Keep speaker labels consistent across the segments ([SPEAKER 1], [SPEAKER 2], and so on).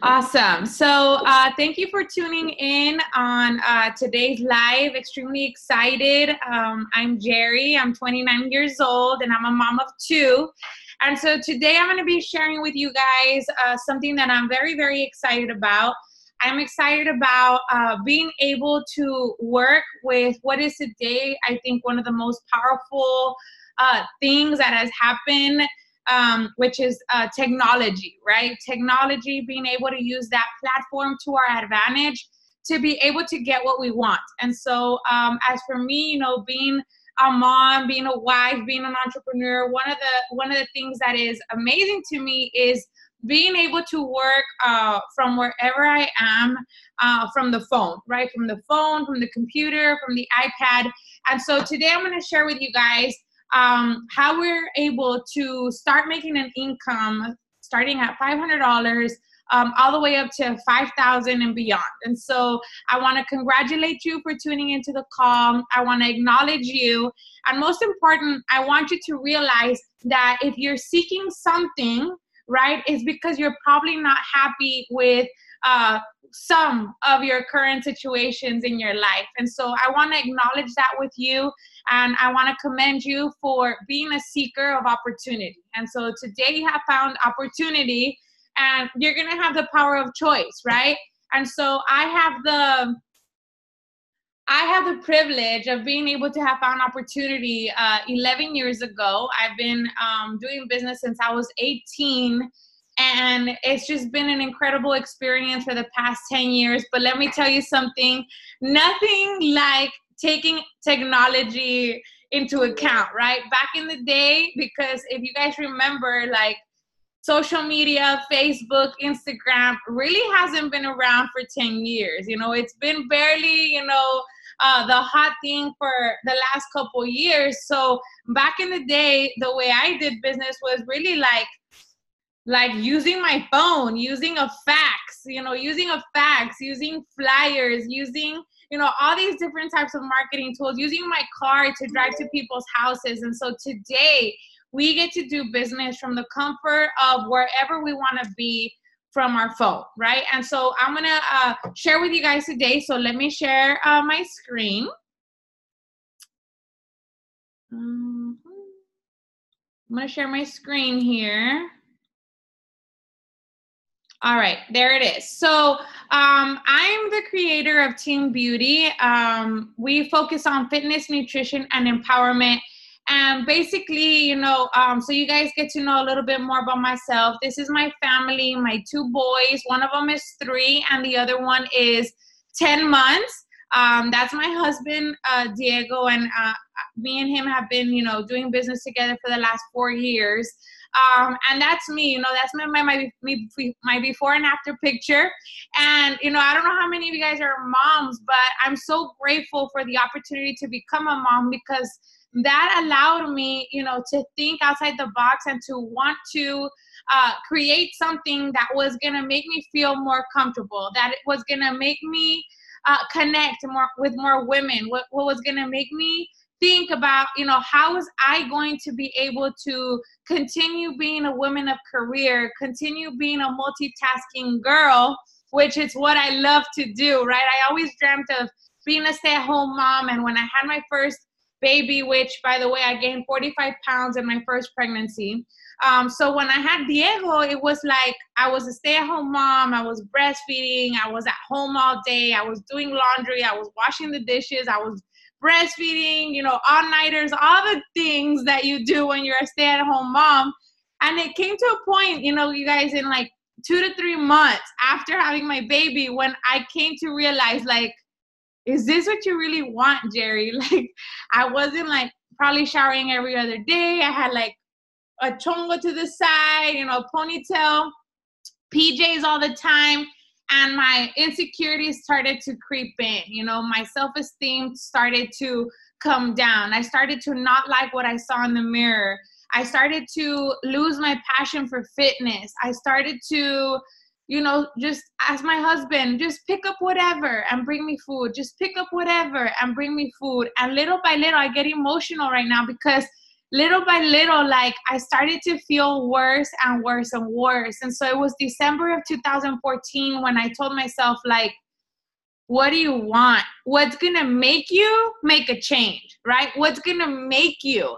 [SPEAKER 1] Awesome. So thank you for tuning in on today's live. Extremely excited. I'm Jerry. I'm 29 years old and I'm a mom of two. And so today I'm going to be sharing with you guys something that I'm very, very excited about. I'm excited about being able to work with what is today, I think, one of the most powerful things that has happened, which is technology, right? Technology, being able to use that platform to our advantage to be able to get what we want. And so as for me, being a mom, being a wife, being an entrepreneur, one of the things that is amazing to me is being able to work from wherever I am, from the phone, right? From the phone, from the computer, from the iPad. And so today I'm going to share with you guys how we're able to start making an income starting at $500 all the way up to $5,000 and beyond. And so I want to congratulate you for tuning into the call. I want to acknowledge you. And most important, I want you to realize that if you're seeking something, right, it's because you're probably not happy with some of your current situations in your life. And so I want to acknowledge that with you. And I want to commend you for being a seeker of opportunity. And so today you have found opportunity and you're going to have the power of choice, right? And so I have the privilege of being able to have found opportunity 11 years ago. I've been doing business since I was 18, and it's just been an incredible experience for the past 10 years. But let me tell you something, nothing like taking technology into account, right? Back in the day, because if you guys remember, like, social media, Facebook, Instagram really hasn't been around for 10 years. It's been barely, the hot thing for the last couple years. So back in the day, the way I did business was really like using my phone, using a fax, using flyers, using, all these different types of marketing tools, using my car to drive to people's houses. And so today we get to do business from the comfort of wherever we want to be from our phone, right? And so I'm going to share with you guys today. So let me share my screen. I'm going to share my screen here. All right, there it is. So I'm the creator of Team Beauty. We focus on fitness, nutrition, and empowerment. And basically, so you guys get to know a little bit more about myself. This is my family, my two boys. One of them is 3, and the other one is 10 months. That's my husband, Diego, and me and him have been, doing business together for the last 4 years. And that's me, that's my before and after picture. And, I don't know how many of you guys are moms, but I'm so grateful for the opportunity to become a mom, because that allowed me, to think outside the box and to want to create something that was going to make me feel more comfortable, that it was going to make me connect more with more women, what was going to make me think about, how was I going to be able to continue being a woman of career, continue being a multitasking girl, which is what I love to do, right? I always dreamt of being a stay-at-home mom. And when I had my first baby, which, by the way, I gained 45 pounds in my first pregnancy. So when I had Diego, it was like I was a stay-at-home mom. I was breastfeeding. I was at home all day. I was doing laundry. I was washing the dishes. I was breastfeeding, all-nighters, all the things that you do when you're a stay-at-home mom. And it came to a point, you guys, in like 2 to 3 months after having my baby, when I came to realize, like, is this what you really want, Jerry? Like, I wasn't like probably showering every other day. I had like a chongo to the side, ponytail, PJs all the time. And my insecurities started to creep in. My self-esteem started to come down. I started to not like what I saw in the mirror. I started to lose my passion for fitness. I started to, just ask my husband, just pick up whatever and bring me food. Just pick up whatever and bring me food. And little by little, I get emotional right now, because little by little, like I started to feel worse and worse and worse. And so it was December of 2014 when I told myself, like, what do you want? What's going to make you make a change, right? What's going to make you?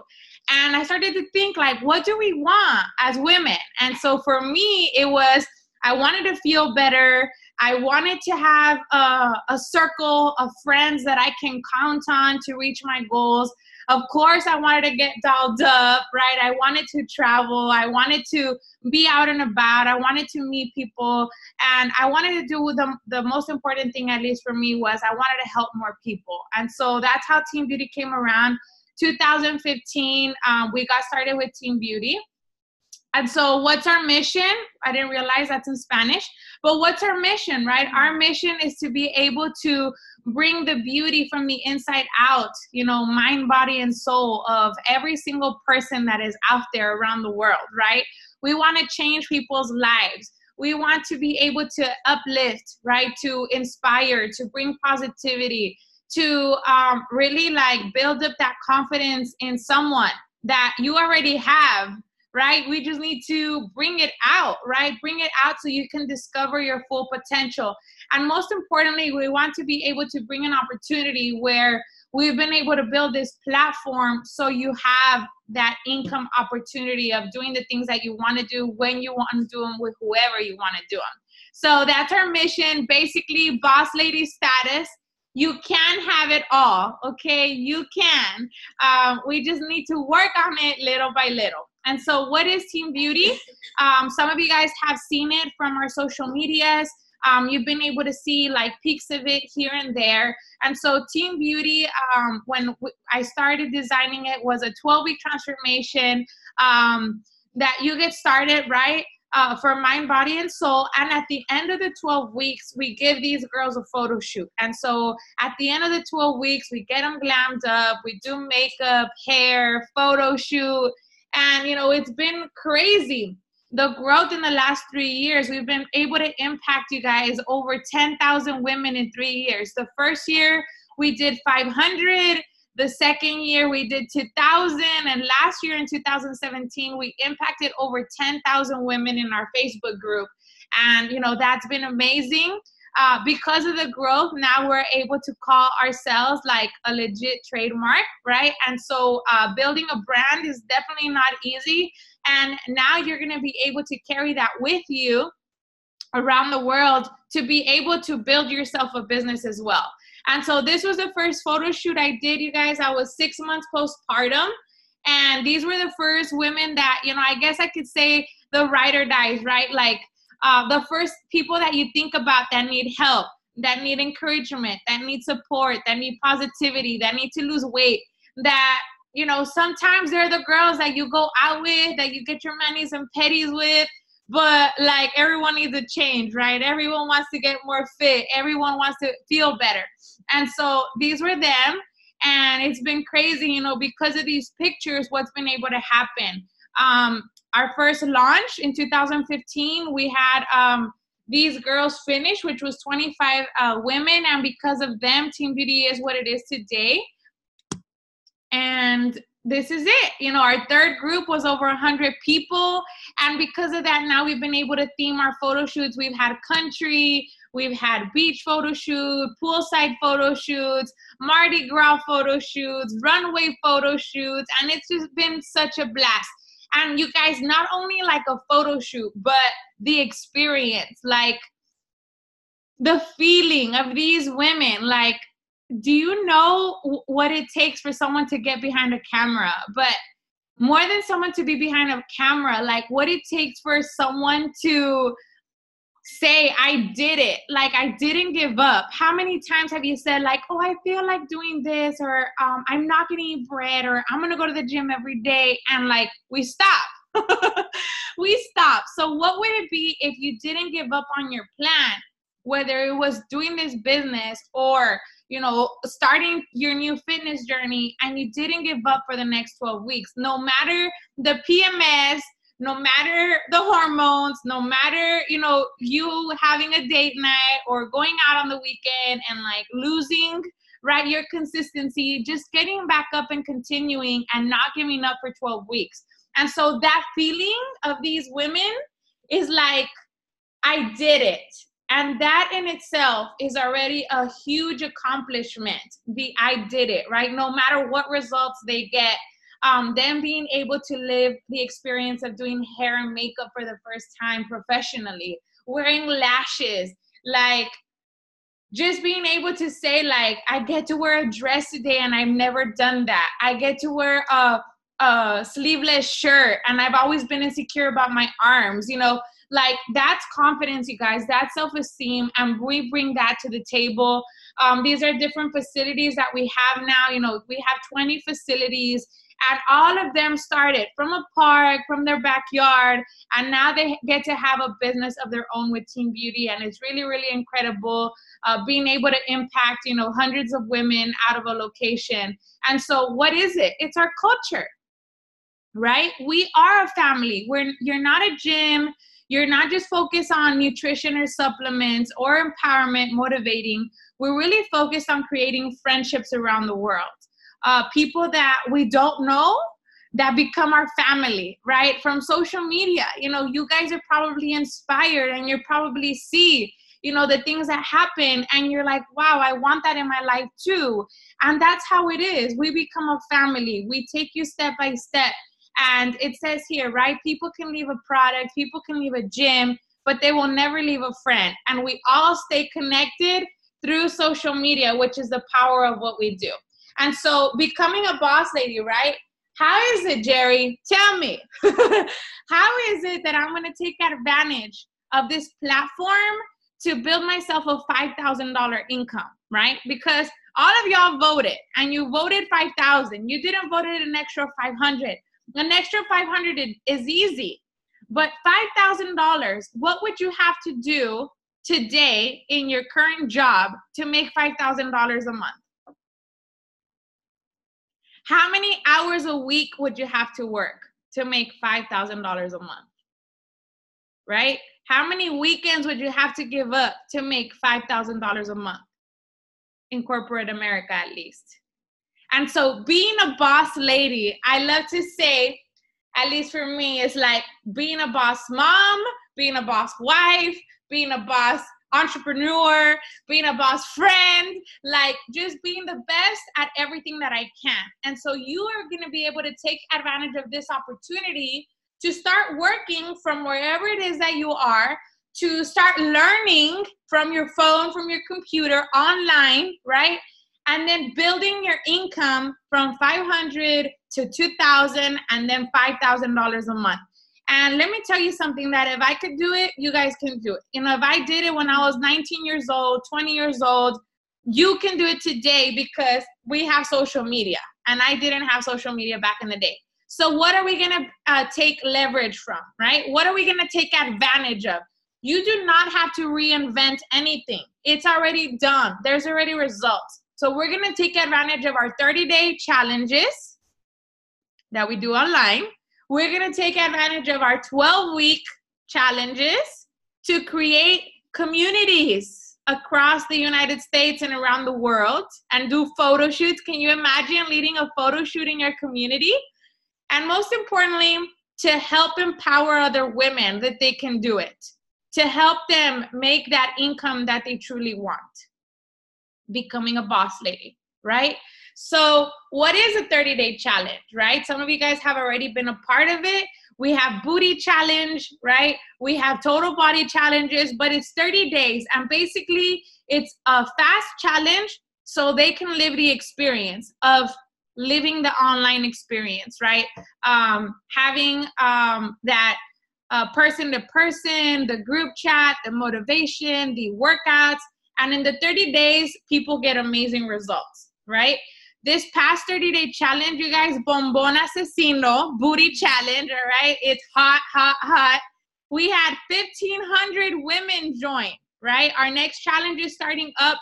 [SPEAKER 1] And I started to think, like, what do we want as women? And so for me, it was, I wanted to feel better. I wanted to have a circle of friends that I can count on to reach my goals. Of course, I wanted to get dolled up, right? I wanted to travel. I wanted to be out and about. I wanted to meet people. And I wanted to do the most important thing, at least for me, was I wanted to help more people. And so that's how Team Beauty came around. 2015, we got started with Team Beauty. And so what's our mission? I didn't realize that's in Spanish, but what's our mission, right? Our mission is to be able to bring the beauty from the inside out, you know, mind, body, and soul of every single person that is out there around the world, right? We want to change people's lives. We want to be able to uplift, right? To inspire, to bring positivity, to really like build up that confidence in someone that you already have, right? We just need to bring it out, right? Bring it out so you can discover your full potential. And most importantly, we want to be able to bring an opportunity where we've been able to build this platform so you have that income opportunity of doing the things that you want to do when you want to do them with whoever you want to do them. So that's our mission, basically boss lady status. You can have it all, okay? You can. We just need to work on it little by little. And so what is Team Beauty? Some of you guys have seen it from our social medias. You've been able to see like peaks of it here and there. And so Team Beauty, when I started designing it, was a 12-week transformation that you get started, right? For mind, body, and soul. And at the end of the 12 weeks, we give these girls a photo shoot. And so at the end of the 12 weeks, we get them glammed up. We do makeup, hair, photo shoot. And, you know, it's been crazy. The growth in the last 3 years, we've been able to impact you guys over 10,000 women in 3 years. The first year we did 500. The second year we did 2,000. And last year in 2017, we impacted over 10,000 women in our Facebook group. And, you know, that's been amazing. Because of the growth, now we're able to call ourselves like a legit trademark, right? And so building a brand is definitely not easy. And now you're going to be able to carry that with you around the world to be able to build yourself a business as well. And so this was the first photo shoot I did, you guys. I was 6 months postpartum. And these were the first women that, you know, I guess I could say the ride or dies, right? Like, the first people that you think about that need help, that need encouragement, that need support, that need positivity, that need to lose weight, that, you know, sometimes they're the girls that you go out with, that you get your manis and petties with, but like everyone needs a change, right? Everyone wants to get more fit. Everyone wants to feel better. And so these were them. And it's been crazy, you know, because of these pictures, what's been able to happen. Our first launch in 2015, we had these girls finish, which was 25 women. And because of them, Team Beauty is what it is today. And this is it. You know, our third group was over 100 people. And because of that, now we've been able to theme our photo shoots. We've had country, we've had beach photo shoot, poolside photo shoots, Mardi Gras photo shoots, runway photo shoots. And it's just been such a blast. And you guys, not only like a photo shoot, but the experience, like the feeling of these women. Like, do you know what it takes for someone to get behind a camera? But more than someone to be behind a camera, like what it takes for someone to say, I did it. Like, I didn't give up. How many times have you said like, oh, I feel like doing this, or I'm not going to eat bread, or I'm going to go to the gym every day. And like, we stop. We stop. So what would it be if you didn't give up on your plan, whether it was doing this business or, you know, starting your new fitness journey, and you didn't give up for the next 12 weeks, no matter the PMS, no matter the hormones, no matter, you know, you having a date night or going out on the weekend and like losing, right? Your consistency, just getting back up and continuing and not giving up for 12 weeks. And so that feeling of these women is like, I did it. And that in itself is already a huge accomplishment. I did it, right? No matter what results they get, them being able to live the experience of doing hair and makeup for the first time professionally, wearing lashes, like just being able to say, like, I get to wear a dress today and I've never done that. I get to wear a sleeveless shirt and I've always been insecure about my arms, you know, like that's confidence, you guys, that's self-esteem. And we bring that to the table. These are different facilities that we have now. You know, we have 20 facilities and all of them started from a park, from their backyard. And now they get to have a business of their own with Team Beauty. And it's really, really incredible being able to impact, you know, hundreds of women out of a location. And so what is it? It's our culture, right? We are a family. You're not a gym. You're not just focused on nutrition or supplements or empowerment, motivating. We're really focused on creating friendships around the world. People that we don't know that become our family, right? From social media. You know, you guys are probably inspired and you probably see, you know, the things that happen and you're like, wow, I want that in my life too. And that's how it is. We become a family. We take you step by step. And it says here, right? People can leave a product, people can leave a gym, but they will never leave a friend. And we all stay connected through social media, which is the power of what we do. And so becoming a boss lady, right? How is it, Jerry? Tell me. How is it that I'm going to take advantage of this platform to build myself a $5,000 income, right? Because all of y'all voted and you voted 5,000. You didn't vote an extra 500. An extra 500 is easy, but $5,000, what would you have to do today in your current job to make $5,000 a month? How many hours a week would you have to work to make $5,000 a month? Right? How many weekends would you have to give up to make $5,000 a month? In corporate America, at least. And so being a boss lady, I love to say, at least for me, is like being a boss mom, being a boss wife, being a boss entrepreneur, being a boss friend, like just being the best at everything that I can. And so you are going to be able to take advantage of this opportunity to start working from wherever it is that you are, to start learning from your phone, from your computer, online, right? And then building your income from $500 to $2,000 and then $5,000 a month. And let me tell you something, that if I could do it, you guys can do it. You know, if I did it when I was 19 years old, 20 years old, you can do it today because we have social media. And I didn't have social media back in the day. So what are we going to take leverage from, right? What are we going to take advantage of? You do not have to reinvent anything. It's already done. There's already results. So we're going to take advantage of our 30-day challenges that we do online. We're going to take advantage of our 12-week challenges to create communities across the United States and around the world and do photo shoots. Can you imagine leading a photo shoot in your community? And most importantly, to help empower other women that they can do it, to help them make that income that they truly want. Becoming a boss lady, right? So what is a 30-day challenge, right? Some of you guys have already been a part of it. We have booty challenge, right? We have total body challenges, but it's 30 days. And basically it's a fast challenge so they can live the experience of living the online experience, right? Having that person to person, the group chat, the motivation, the workouts. And in the 30 days, people get amazing results, right? This past 30-day challenge, you guys, Bombón Asesino, booty challenge, all right? It's hot, hot, hot. We had 1,500 women join, right? Our next challenge is starting up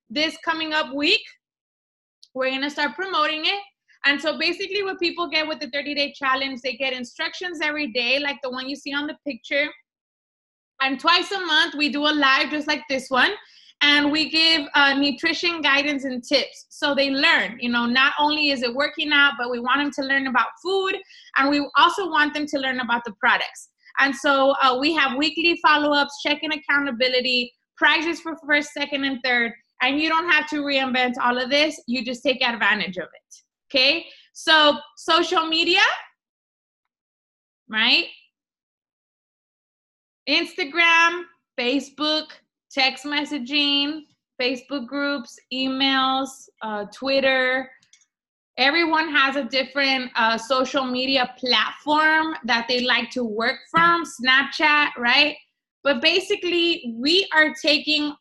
[SPEAKER 1] this coming up week. We're going to start promoting it. And so basically what people get with the 30-day challenge, they get instructions every day, like the one you see on the picture. And twice a month, we do a live just like this one. and we give nutrition guidance and tips. So they learn, not only is it working out, but we want them to learn about food, and we also want them to learn about the products. And so we have weekly follow-ups, check-in accountability, practice for first, second, and third. And you don't have to reinvent all of this. You just take advantage of it, okay? So social media, right? Instagram, Facebook, text messaging, Facebook groups, emails, Twitter. Everyone has a different social media platform that they like to work from, Snapchat, right? But basically, we are taking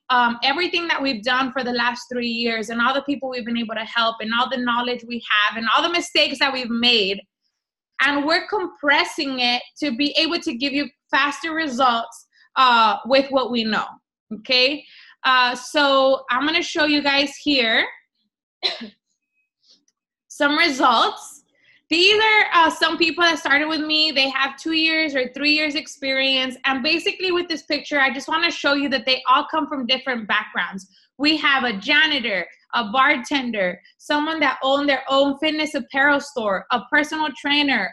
[SPEAKER 1] everything that we've done for the last 3 years and all the people we've been able to help and all the knowledge we have and all the mistakes that we've made, and we're compressing it to be able to give you faster results with what we know, okay? So I'm going to show you guys here some results. These are some people that started with me. They have 2 years or 3 years experience. And basically with this picture, I just want to show you that they all come from different backgrounds. We have a janitor, a bartender, someone that owned their own fitness apparel store, a personal trainer,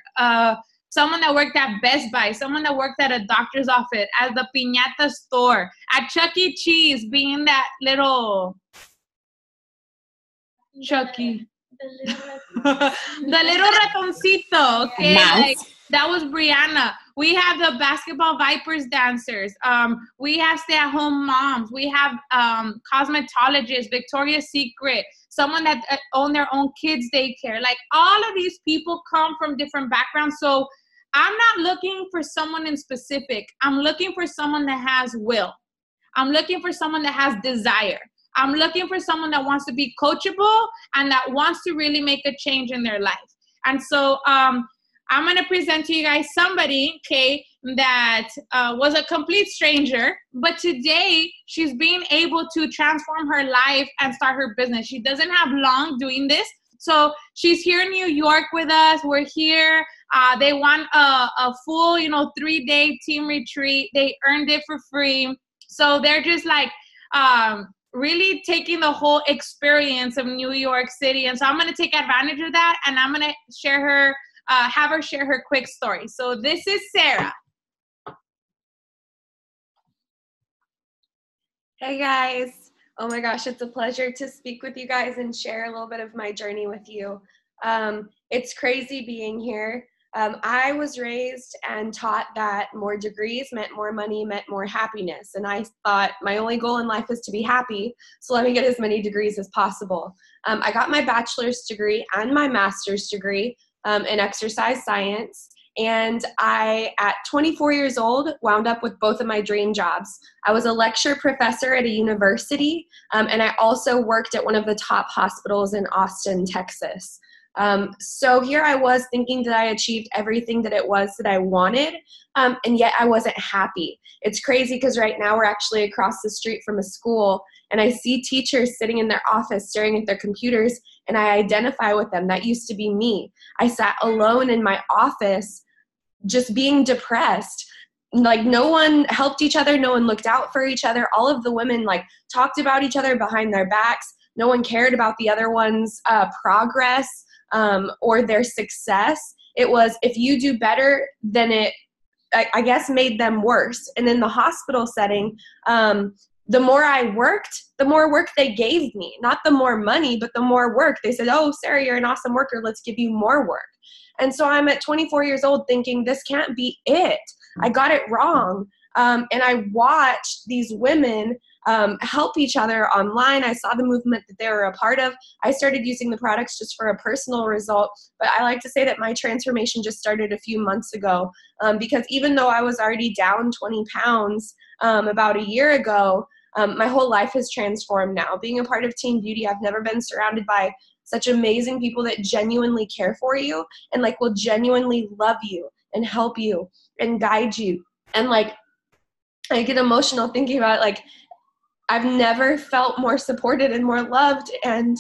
[SPEAKER 1] someone that worked at Best Buy, someone that worked at a doctor's office, at the piñata store, at Chuck E. Cheese, being that little Chucky. The little ratoncito, okay? Like, that was Brianna. We have the basketball Vipers dancers. We have stay-at-home moms. We have cosmetologists, Victoria's Secret, someone that own their own kids' daycare. Like, all of these people come from different backgrounds. So I'm not looking for someone in specific. I'm looking for someone that has will. I'm looking for someone that has desire. I'm looking for someone that wants to be coachable and that wants to really make a change in their life. And so I'm going to present to you guys somebody, okay, that was a complete stranger, but today she's being able to transform her life and start her business. She doesn't have long doing this. So she's here in New York with us. We're here. They want a full, 3-day team retreat. They earned it for free. So they're just like, really taking the whole experience of New York City. And so I'm going to take advantage of that, and I'm going to share her, have her share her quick story. So this is Sarah.
[SPEAKER 2] Hey guys. Oh my gosh, it's a pleasure to speak with you guys and share a little bit of my journey with you. It's crazy being here. I was raised and taught that more degrees meant more money, meant more happiness. And I thought my only goal in life is to be happy, so let me get as many degrees as possible. I got my bachelor's degree and my master's degree in exercise science. And I, at 24 years old, wound up with both of my dream jobs. I was a lecture professor at a university, and I also worked at one of the top hospitals in Austin, Texas. So here I was thinking that I achieved everything that it was that I wanted, and yet I wasn't happy. It's crazy because right now we're actually across the street from a school, and I see teachers sitting in their office staring at their computers, and I identify with them. That used to be me. I sat alone in my office just being depressed. Like, no one helped each other. No one looked out for each other. All of the women talked about each other behind their backs. No one cared about the other one's progress or their success. It was, if you do better, then it, I guess, made them worse. And in the hospital setting, the more I worked, the more work they gave me. Not the more money, but the more work. They said, oh, Sarah, you're an awesome worker. Let's give you more work. And so I'm at 24 years old thinking, this can't be it. I got it wrong. And I watched these women help each other online. I saw the movement that they were a part of. I started using the products just for a personal result. But I like to say that my transformation just started a few months ago, because even though I was already down 20 pounds about a year ago, my whole life has transformed now. Being a part of Team Beauty, I've never been surrounded by such amazing people that genuinely care for you and will genuinely love you and help you and guide you. And I get emotional thinking about it. I've never felt more supported and more loved. And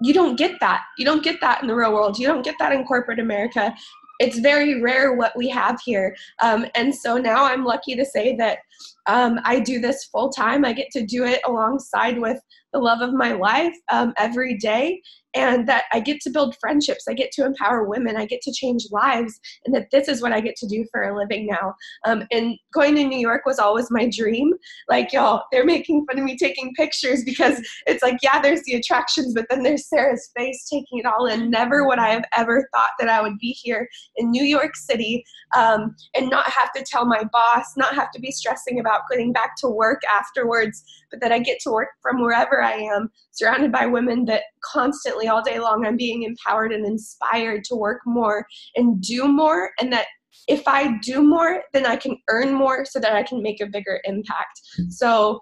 [SPEAKER 2] you don't get that. You don't get that in the real world. You don't get that in corporate America. it's very rare what we have here. And so now I'm lucky to say that I do this full time. I get to do it alongside with the love of my life every day, and that I get to build friendships. I get to empower women. I get to change lives, and that this is what I get to do for a living now. And going to New York was always my dream. Like, y'all, they're making fun of me taking pictures because it's like, yeah, there's the attractions, but then there's Sarah's face taking it all in. Never would I have ever thought that I would be here in New York City and not have to tell my boss, not have to be stressing about getting back to work afterwards, but that I get to work from wherever I am, surrounded by women that constantly all day long I'm being empowered and inspired to work more and do more, and that if I do more, then I can earn more so that I can make a bigger impact. So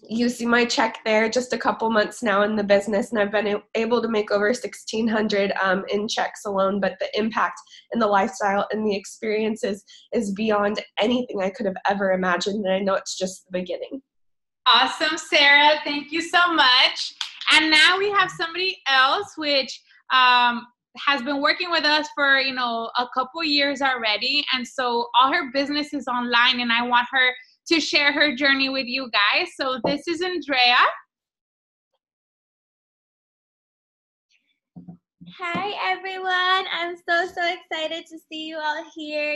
[SPEAKER 2] you see my check there, just a couple months now in the business, and I've been able to make over 1,600 in checks alone, but the impact and the lifestyle and the experiences is beyond anything I could have ever imagined, and I know it's just the beginning.
[SPEAKER 1] Awesome, Sarah. Thank you so much. And now we have somebody else which has been working with us for, a couple years already. And so all her business is online, and I want her to share her journey with you guys. So this is Andrea.
[SPEAKER 3] Hi, everyone. I'm so excited to see you all here.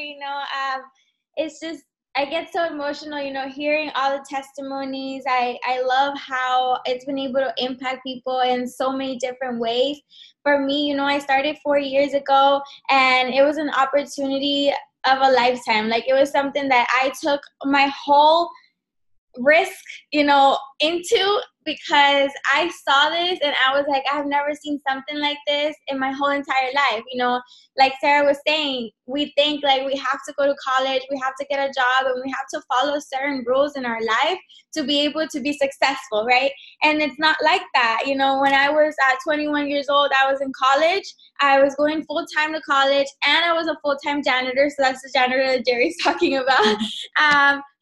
[SPEAKER 3] It's just, I get so emotional, hearing all the testimonies. I love how it's been able to impact people in so many different ways. For me, I started 4 years ago, and it was an opportunity of a lifetime. Like, it was something that I took my whole risk, into, because I saw this and I was like, I've never seen something like this in my whole entire life. Like Sarah was saying, we think like we have to go to college, we have to get a job, and we have to follow certain rules in our life to be able to be successful, right? And it's not like that. When I was at 21 years old, I was in college. I was going full-time to college, and I was a full-time janitor. So that's the janitor that Jerry's talking about.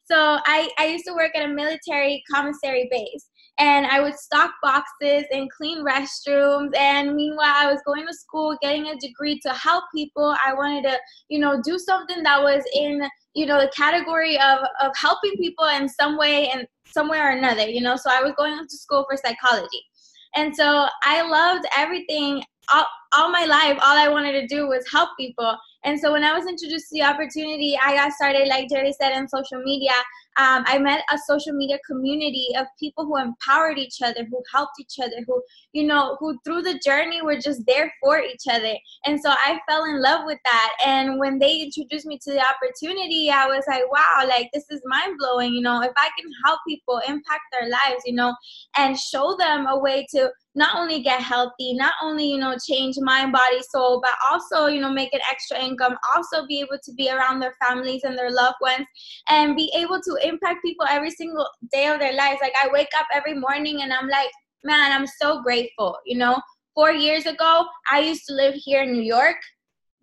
[SPEAKER 3] So I used to work at a military commissary base, and I would stock boxes and clean restrooms. And meanwhile, I was going to school, getting a degree to help people. I wanted to, do something that was in, the category of helping people in some way and somewhere or another, So I was going to school for psychology. And so I loved everything. All my life, all I wanted to do was help people. And so when I was introduced to the opportunity, I got started, like Jerry said, in social media. I met a social media community of people who empowered each other, who helped each other, who through the journey were just there for each other. And so I fell in love with that. And when they introduced me to the opportunity, I was like, wow, like, this is mind blowing. If I can help people, impact their lives, and show them a way to not only get healthy, not only, change mind, body, soul, but also, make an extra income, also be able to be around their families and their loved ones, and be able to impact people every single day of their lives. Like, I wake up every morning and I'm like, man, I'm so grateful. 4 years ago, I used to live here in New York,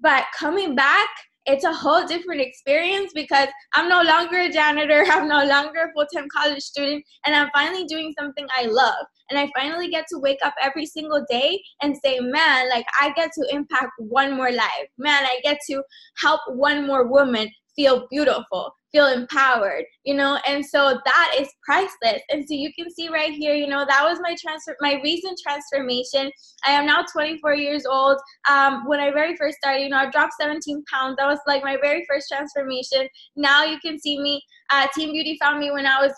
[SPEAKER 3] but coming back, it's a whole different experience because I'm no longer a janitor. I'm no longer a full-time college student, and I'm finally doing something I love. And I finally get to wake up every single day and say, man, like, I get to impact one more life. Man, I get to help one more woman feel beautiful, feel empowered, and so that is priceless. And so you can see right here, that was my recent transformation. I am now 24 years old. When I very first started, I dropped 17 pounds. That was like my very first transformation. Now you can see me. Team Beauty found me when I was,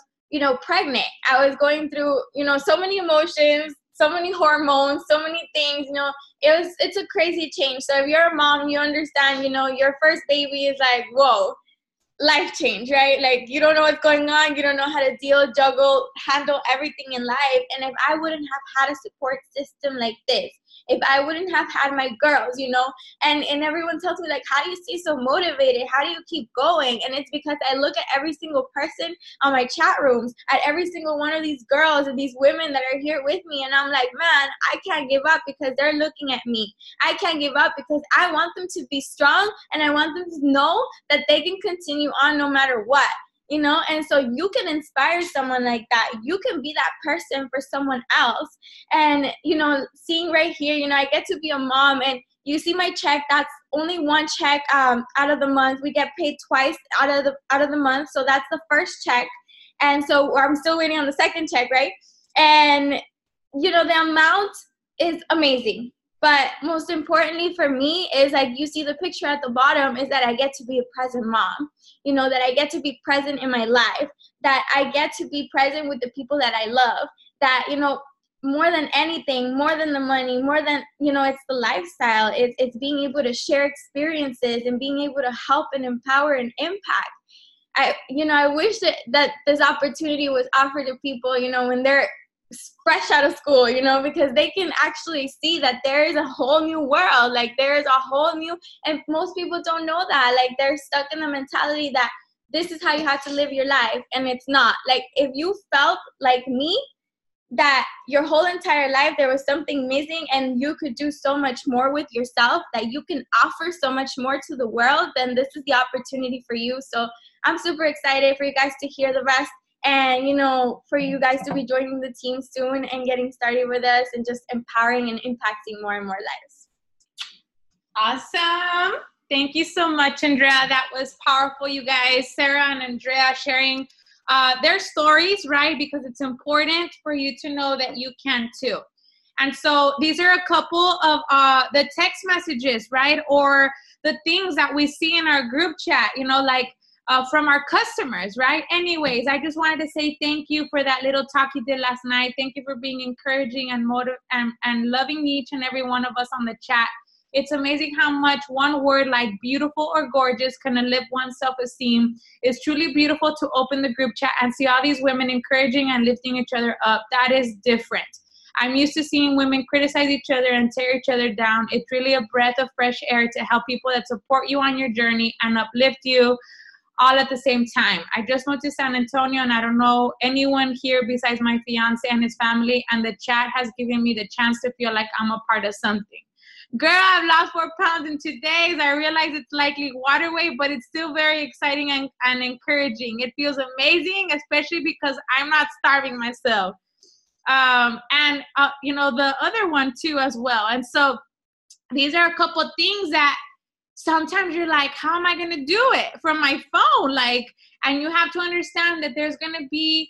[SPEAKER 3] pregnant. I was going through, so many emotions, so many hormones, so many things, it's a crazy change. So if you're a mom, you understand, your first baby is like, whoa, life change, right? Like, you don't know what's going on. You don't know how to deal, juggle, handle everything in life. And if I wouldn't have had a support system like this, if I wouldn't have had my girls, and everyone tells me, like, how do you stay so motivated? How do you keep going? And it's because I look at every single person on my chat rooms, at every single one of these girls and these women that are here with me. And I'm like, man, I can't give up because they're looking at me. I can't give up because I want them to be strong, and I want them to know that they can continue on no matter what. And so you can inspire someone like that. You can be that person for someone else. And, seeing right here, I get to be a mom, and, you see my check, that's only one check out of the month. We get paid twice out of the month. So that's the first check. And so I'm still waiting on the second check, right? And, you know, the amount is amazing. But most importantly for me is, like, you see the picture at the bottom, is that I get to be a present mom, you know, that I get to be present in my life, that I get to be present with the people that I love, that, you know, more than anything, more than the money, more than, you know, it's the lifestyle. It's being able to share experiences and being able to help and empower and impact. I wish that this opportunity was offered to people, you know, when they're fresh out of school, you know, because they can actually see that there is a whole new world. Like, there is a whole new, and most people don't know that. Like, they're stuck in the mentality that this is how you have to live your life, and it's not. Like, if you felt like me, that your whole entire life there was something missing and you could do so much more with yourself, that you can offer so much more to the world, then this is the opportunity for you. So I'm super excited for you guys to hear the rest, and, you know, for you guys to be joining the team soon and getting started with us and just empowering and impacting more and more lives.
[SPEAKER 1] Awesome. Thank you so much, Andrea. That was powerful, you guys. Sarah and Andrea sharing their stories, right? Because it's important for you to know that you can too. And so these are a couple of the text messages, right? Or the things that we see in our group chat, you know, like from our customers, right? Anyways, I just wanted to say thank you for that little talk you did last night. Thank you for being encouraging and and loving each and every one of us on the chat. It's amazing how much one word like beautiful or gorgeous can lift one's self-esteem. It's truly beautiful to open the group chat and see all these women encouraging and lifting each other up. That is different. I'm used to seeing women criticize each other and tear each other down. It's really a breath of fresh air to help people that support you on your journey and uplift you all at the same time. I just moved to San Antonio, and I don't know anyone here besides my fiance and his family, and the chat has given me the chance to feel like I'm a part of something. Girl, I've lost 4 pounds in 2 days. I realize it's likely water weight, but it's still very exciting and encouraging. It feels amazing, especially because I'm not starving myself. You know, the other one too as well. And so these are a couple of things that sometimes you're like, how am I going to do it from my phone? Like, and you have to understand that there's going to be,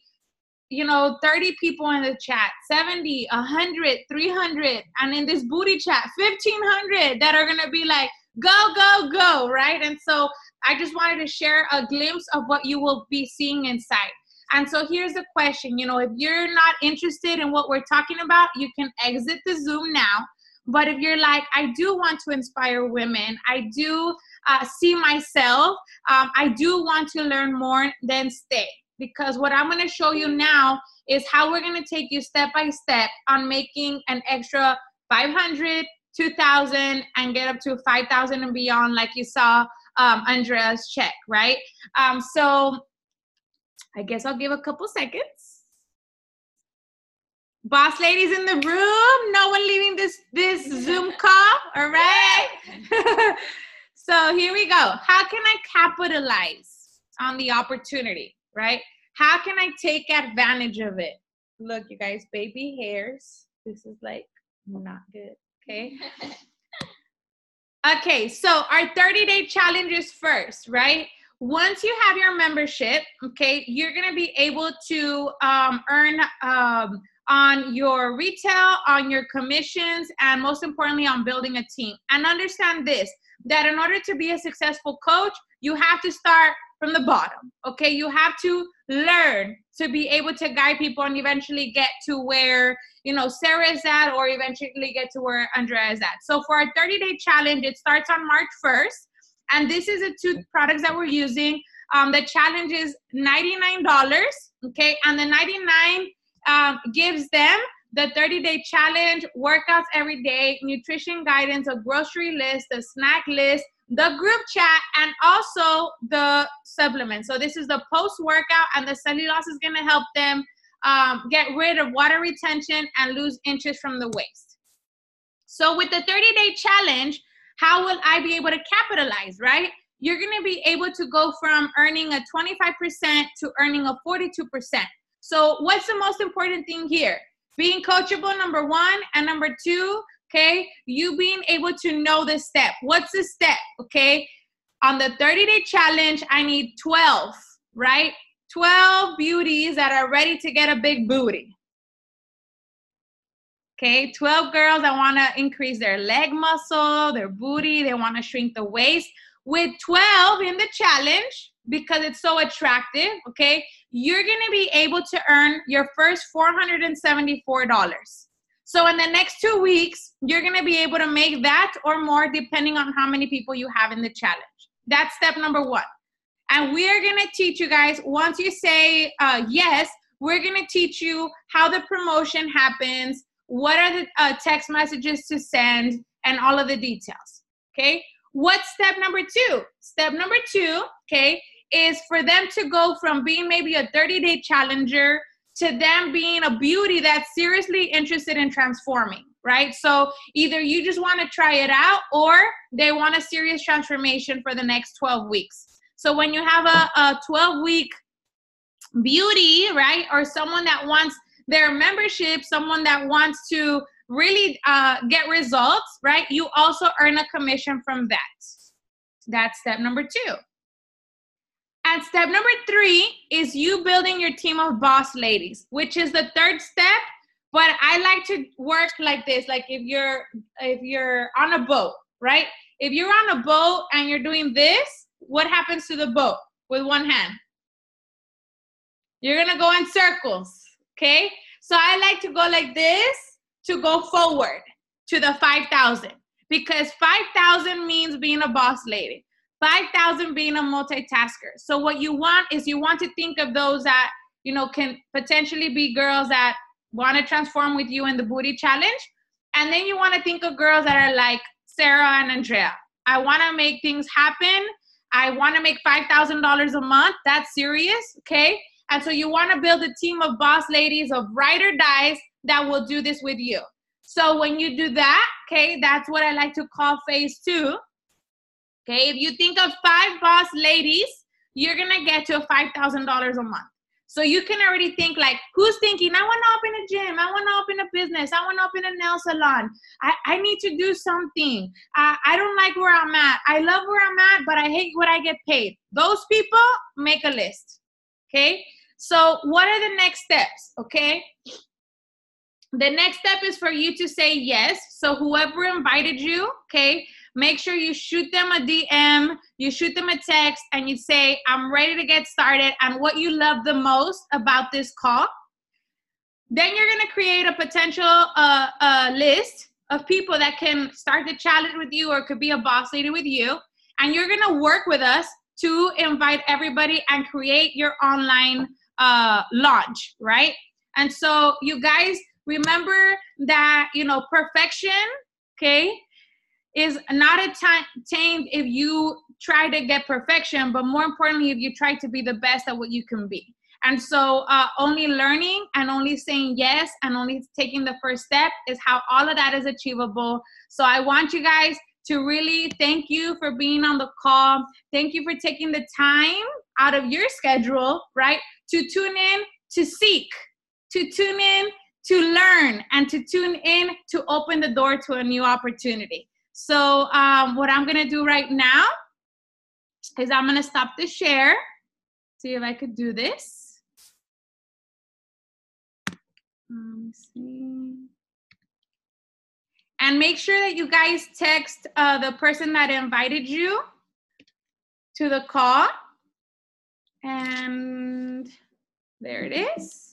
[SPEAKER 1] you know, 30 people in the chat, 70, 100, 300, and in this booty chat, 1,500 that are going to be like, go, go, go, right? And so I just wanted to share a glimpse of what you will be seeing inside. And so here's the question, you know, if you're not interested in what we're talking about, you can exit the Zoom now. But if you're like, I do want to inspire women, I do see myself, I do want to learn more, then stay. Because what I'm going to show you now is how we're going to take you step by step on making an extra 500, 2,000, and get up to 5,000 and beyond, like you saw Andrea's check, right? So I guess I'll give a couple seconds. Boss ladies in the room, no one leaving this Zoom call, all right? So here we go. How can I capitalize on the opportunity, right? How can I take advantage of it? Look, you guys, baby hairs. This is like not good, okay? Okay, so our 30-day challenge is first, right? Once you have your membership, okay, you're gonna be able to earn on your retail, on your commissions, and most importantly, on building a team. And understand this, that in order to be a successful coach, you have to start from the bottom, okay? You have to learn to be able to guide people and eventually get to where, you know, Sarah is at, or eventually get to where Andrea is at. So for our 30-day challenge, it starts on March 1st. And this is the 2 products that we're using. The challenge is $99, okay? And the $99 gives them the 30-day challenge, workouts every day, nutrition guidance, a grocery list, a snack list, the group chat, and also the supplements. So this is the post-workout, and the cellulose is going to help them get rid of water retention and lose inches from the waist. So with the 30-day challenge, how will I be able to capitalize, right? You're going to be able to go from earning a 25% to earning a 42%. So what's the most important thing here? Being coachable, number 1, and number 2, okay? You being able to know the step. What's the step, okay? On the 30-day challenge, I need 12, right? 12 beauties that are ready to get a big booty. Okay, 12 girls that want to increase their leg muscle, their booty, they want to shrink the waist. With 12 in the challenge, because it's so attractive, okay, you're going to be able to earn your first $474. So in the next 2 weeks, you're going to be able to make that or more depending on how many people you have in the challenge. That's step number 1. And we are going to teach you guys, once you say yes, we're going to teach you how the promotion happens, what are the text messages to send, and all of the details, okay? What's step number 2? Step number 2, okay, is for them to go from being maybe a 30-day challenger to them being a beauty that's seriously interested in transforming, right? So either you just want to try it out or they want a serious transformation for the next 12 weeks. So when you have a 12-week beauty, right, or someone that wants their membership, someone that wants to really get results, right, you also earn a commission from that. That's step number 2. And step number 3 is you building your team of boss ladies, which is the 3rd step. But I like to work like this, like if you're on a boat, right? If you're on a boat and you're doing this, what happens to the boat with one hand? You're gonna go in circles, okay? So I like to go like this to go forward to the 5,000, because 5,000 means being a boss lady. 5,000 being a multitasker. So what you want is you want to think of those that, you know, can potentially be girls that want to transform with you in the booty challenge. And then you want to think of girls that are like Sarah and Andrea. I want to make things happen. I want to make $5,000 a month. That's serious, okay? And so you want to build a team of boss ladies, of ride or dies that will do this with you. So when you do that, okay, that's what I like to call phase 2. Okay, if you think of 5 boss ladies, you're going to get to $5,000 a month. So you can already think like, who's thinking, I want to open a gym, I want to open a business, I want to open a nail salon, I need to do something, I don't like where I'm at, I love where I'm at, but I hate what I get paid. Those people, make a list, okay? So what are the next steps, okay? The next step is for you to say yes. So whoever invited you, okay, make sure you shoot them a DM, you shoot them a text, and you say, I'm ready to get started, and what you love the most about this call. Then you're going to create a potential list of people that can start the challenge with you or could be a boss lady with you, and you're going to work with us to invite everybody and create your online launch, right? And so you guys remember that, you know, perfection, okay, is not attained if you try to get perfection, but more importantly, if you try to be the best at what you can be. And so only learning and only saying yes and only taking the first step is how all of that is achievable. So I want you guys to really thank you for being on the call. Thank you for taking the time out of your schedule, right, to tune in, to seek, to tune in, to learn, and to tune in to open the door to a new opportunity. So what I'm going to do right now is I'm going to stop the share. See if I could do this. Let me see. And make sure that you guys text the person that invited you to the call. And there it is.